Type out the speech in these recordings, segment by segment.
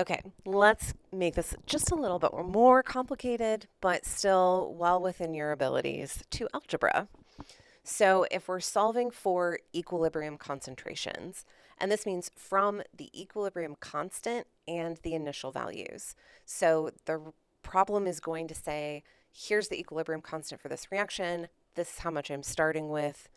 Okay, let's make this just a little bit more complicated, but still well within your abilities to algebra. So if we're solving for equilibrium concentrations, and this means from the equilibrium constant and the initial values. So the problem is going to say, here's the equilibrium constant for this reaction. This is how much I'm starting with.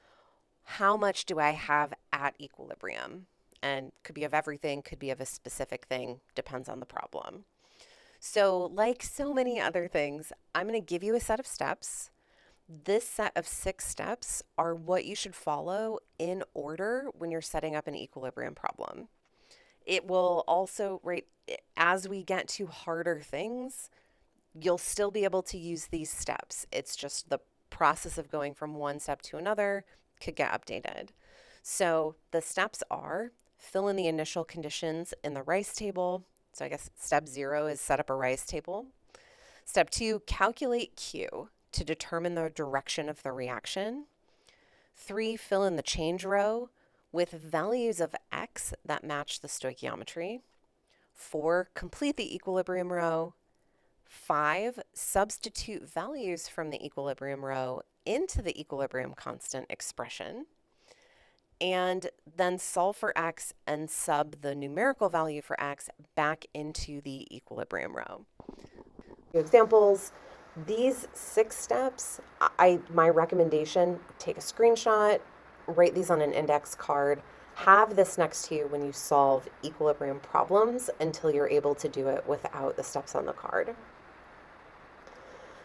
How much do I have at equilibrium? And could be of everything, could be of a specific thing, depends on the problem. So, like so many other things, I'm going to give you a set of steps. This set of 6 steps are what you should follow in order when you're setting up an equilibrium problem. It will also, right, as we get to harder things, you'll still be able to use these steps. It's just the process of going from one step to another could get updated. So the steps are fill in the initial conditions in the rice table. So I guess step 0 is set up a rice table. Step 2, calculate Q to determine the direction of the reaction. 3, fill in the change row with values of X that match the stoichiometry. 4, complete the equilibrium row. 5, substitute values from the equilibrium row into the equilibrium constant expression. And then solve for X and sub the numerical value for X back into the equilibrium row. Examples, these 6 steps, my recommendation, take a screenshot, write these on an index card, have this next to you when you solve equilibrium problems until you're able to do it without the steps on the card.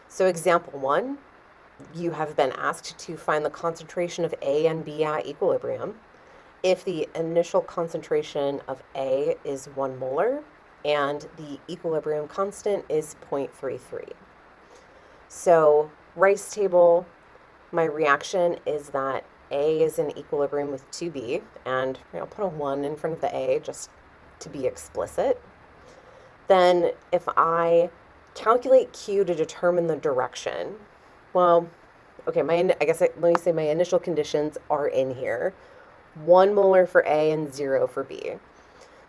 So example 1, you have been asked to find the concentration of A and B at equilibrium if the initial concentration of A is 1 molar and the equilibrium constant is 0.33. So rice table, my reaction is that A is in equilibrium with 2B, and I'll put a 1 in front of the A just to be explicit. Then if I calculate Q to determine the direction, well, okay, let me say my initial conditions are in here. 1 molar for A and 0 for B.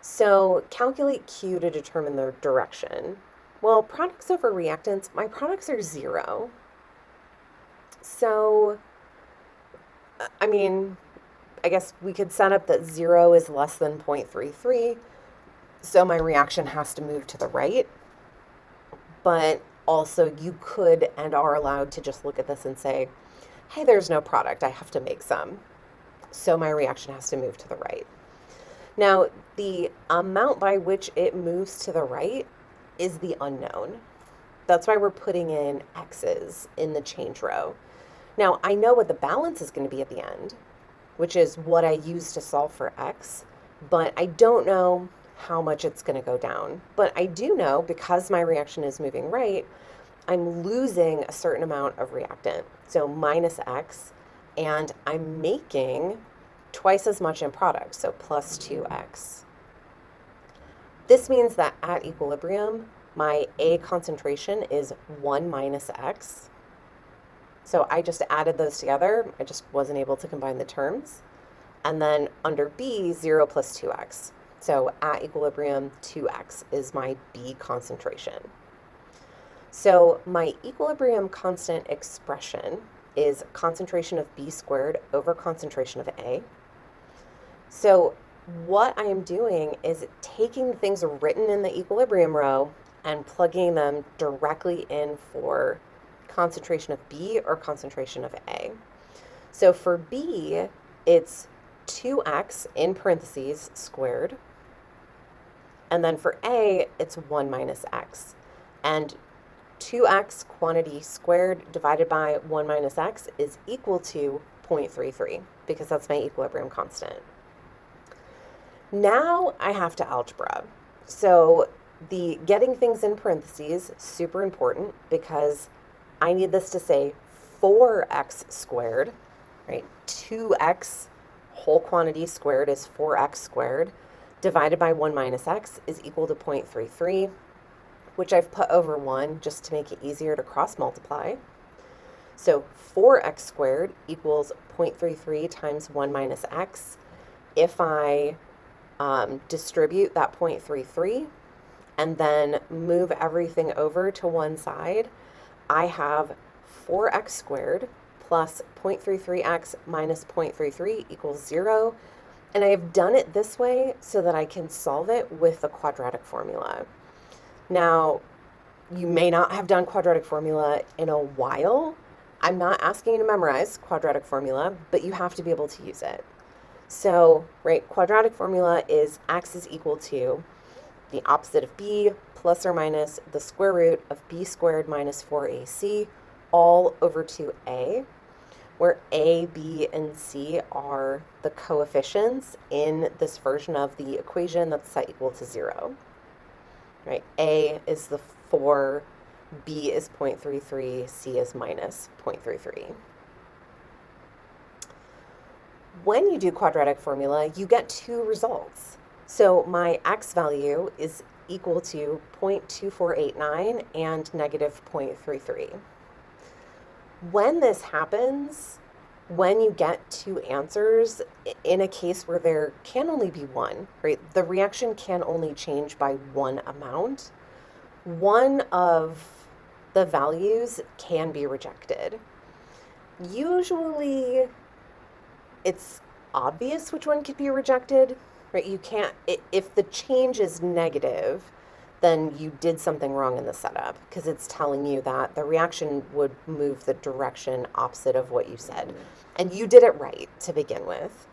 So calculate Q to determine the direction. Well, products over reactants, my products are 0. So, I guess we could set up that 0 is less than 0.33. So my reaction has to move to the right. But also you could and are allowed to just look at this and say, hey, there's no product, I have to make some. So my reaction has to move to the right. Now, the amount by which it moves to the right is the unknown. That's why we're putting in X's in the change row. Now, I know what the balance is going to be at the end, which is what I use to solve for X, but I don't know how much it's going to go down. But I do know, because my reaction is moving right, I'm losing a certain amount of reactant, so minus X, and I'm making twice as much in product, so plus 2X. This means that at equilibrium, my A concentration is 1 minus X. So I just added those together. I just wasn't able to combine the terms. And then under B, 0 plus 2X. So at equilibrium, 2X is my B concentration. So my equilibrium constant expression is concentration of B squared over concentration of A. So what I am doing is taking things written in the equilibrium row and plugging them directly in for concentration of B or concentration of A. So for B, it's 2X in parentheses squared. And then for A, it's 1 minus X. And 2X quantity squared divided by 1 minus X is equal to 0.33 because that's my equilibrium constant. Now I have to algebra. So the getting things in parentheses, super important because I need this to say 4x squared, right? 2x whole quantity squared is 4x squared divided by 1 minus x is equal to 0.33, which I've put over 1 just to make it easier to cross multiply. So 4x squared equals 0.33 times 1 minus x. If I distribute that 0.33, and then move everything over to one side, I have 4x squared plus 0.33x minus 0.33 equals 0. And I have done it this way so that I can solve it with the quadratic formula. Now, you may not have done quadratic formula in a while. I'm not asking you to memorize quadratic formula, but you have to be able to use it. So, right, quadratic formula is x is equal to the opposite of b plus or minus the square root of b squared minus 4ac all over 2a, where a, b, and c are the coefficients in this version of the equation that's set equal to 0. Right, a is the 4, b is 0.33, c is minus 0.33. When you do quadratic formula, you get two results. So my x value is equal to 0.2489 and negative 0.33. When this happens, when you get two answers in a case where there can only be one, right? The reaction can only change by one amount. One of the values can be rejected. Usually it's obvious which one could be rejected, right? You can't, if the change is negative, then you did something wrong in the setup because it's telling you that the reaction would move the direction opposite of what you said. And you did it right to begin with.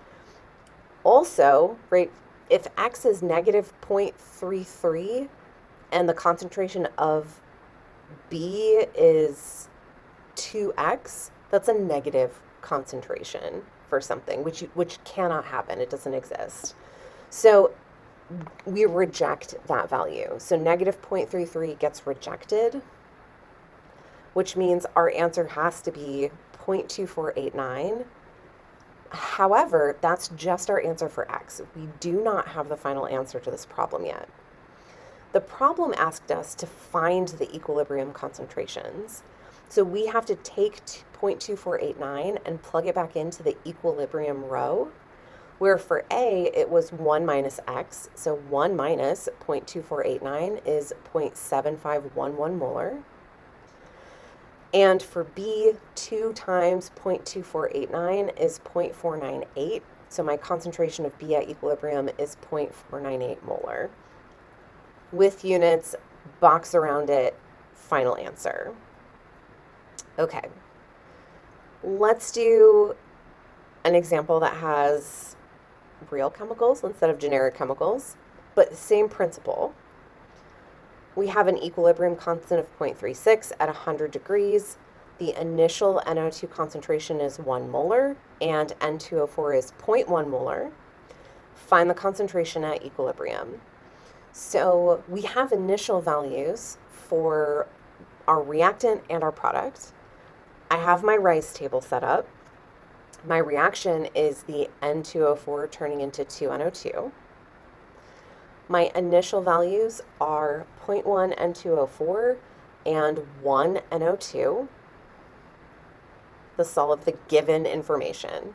Also, right, if x is negative 0.33 and the concentration of B is 2x, that's a negative concentration for something, which cannot happen. It doesn't exist. So we reject that value. So negative 0.33 gets rejected, which means our answer has to be 0.2489. However, that's just our answer for x. We do not have the final answer to this problem yet. The problem asked us to find the equilibrium concentrations. So we have to take 0.2489 and plug it back into the equilibrium row, where for A, it was 1 minus x. So 1 minus 0.2489 is 0.7511 molar. And for B, 2 times 0.2489 is 0.498. So my concentration of B at equilibrium is 0.498 molar. With units, box around it, final answer. Okay, let's do an example that has real chemicals instead of generic chemicals, but same principle. We have an equilibrium constant of 0.36 at 100 degrees. The initial NO2 concentration is 1 molar and N2O4 is 0.1 molar. Find the concentration at equilibrium. So we have initial values for our reactant and our product. I have my rice table set up. My reaction is the N2O4 turning into 2NO2. My initial values are 0.1 N2O4 and 1 NO2, the sum of the given information.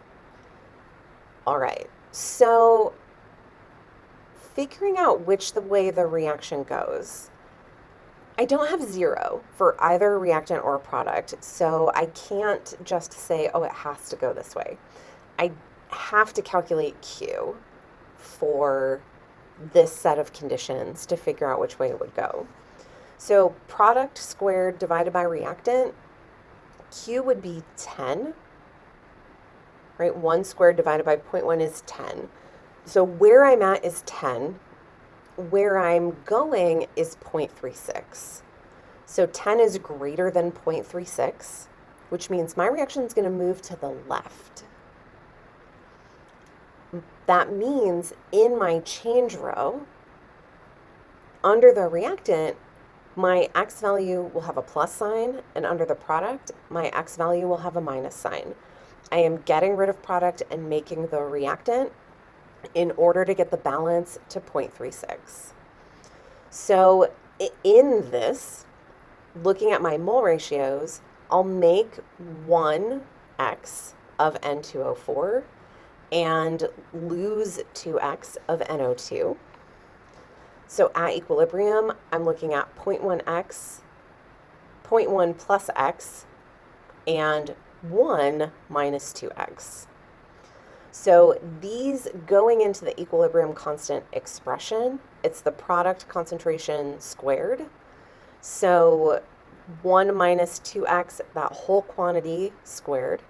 All right, so figuring out which the way the reaction goes. I don't have 0 for either reactant or product, so I can't just say, oh, it has to go this way. I have to calculate Q for this set of conditions to figure out which way it would go. So product squared divided by reactant, Q would be 10, right? 1 squared divided by 0.1 is 10. So where I'm at is 10. Where I'm going is 0.36. So 10 is greater than 0.36, which means my reaction is going to move to the left. That means in my change row, under the reactant, my x value will have a plus sign, and under the product, my x value will have a minus sign. I am getting rid of product and making the reactant in order to get the balance to 0.36. So in this, looking at my mole ratios, I'll make 1x of N2O4 and lose 2x of NO2. So at equilibrium, I'm looking at 0.1x, 0.1 plus x, and 1 minus 2x. So these going into the equilibrium constant expression, it's the product concentration squared. So 1 minus 2x, that whole quantity squared,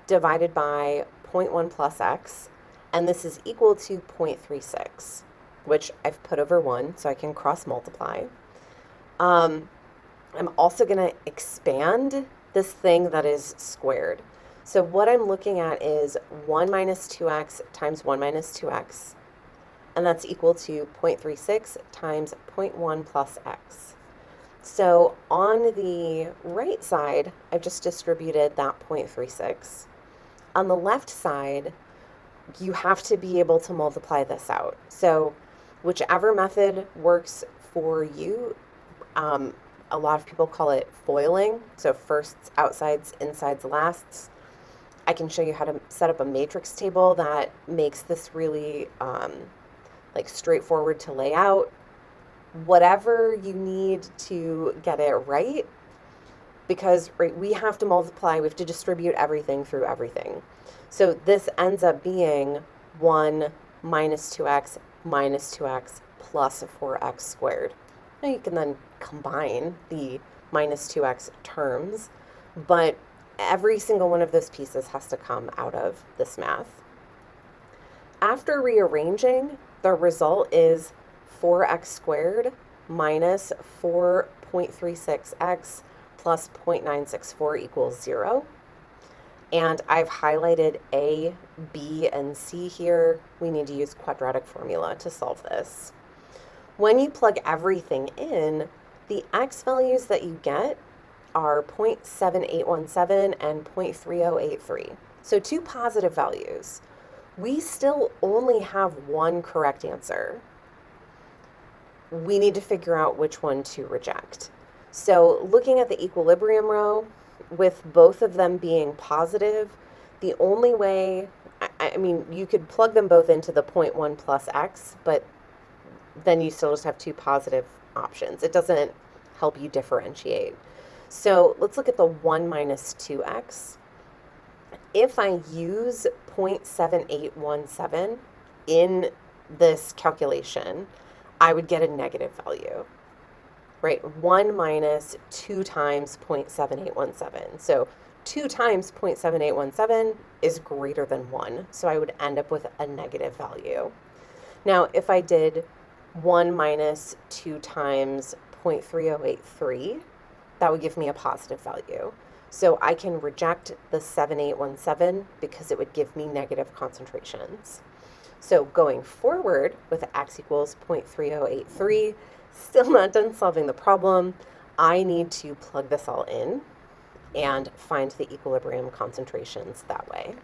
divided by 0.1 plus x, and this is equal to 0.36, which I've put over 1, so I can cross multiply. I'm also going to expand this thing that is squared. So what I'm looking at is 1 minus 2x times 1 minus 2x, and that's equal to 0.36 times 0.1 plus x. So on the right side, I've just distributed that 0.36. On the left side, you have to be able to multiply this out. So whichever method works for you, a lot of people call it foiling. So firsts, outsides, insides, lasts. I can show you how to set up a matrix table that makes this really like straightforward to lay out. Whatever you need to get it right, because right, we have to multiply, we have to distribute everything through everything. So this ends up being 1 minus 2x minus 2x plus 4x squared. Now you can then combine the minus 2x terms, but every single one of those pieces has to come out of this math. After rearranging, the result is 4x squared minus 4.36x plus 0.964 equals 0. And I've highlighted A, B, and C here. We need to use quadratic formula to solve this. When you plug everything in, the x values that you get are 0.7817 and 0.3083. So two positive values. We still only have one correct answer. We need to figure out which one to reject. So looking at the equilibrium row, with both of them being positive, the only way, I mean, you could plug them both into the 0.1 plus x, but then you still just have two positive options. It doesn't help you differentiate. So let's look at the 1 minus 2x. If I use 0.7817 in this calculation, I would get a negative value, right? 1 minus 2 times 0.7817. So 2 times 0.7817 is greater than 1. So I would end up with a negative value. Now, if I did 1 minus 2 times 0.3083, that would give me a positive value. So I can reject the 7817 because it would give me negative concentrations. So going forward with x equals 0.3083, still not done solving the problem, I need to plug this all in and find the equilibrium concentrations that way.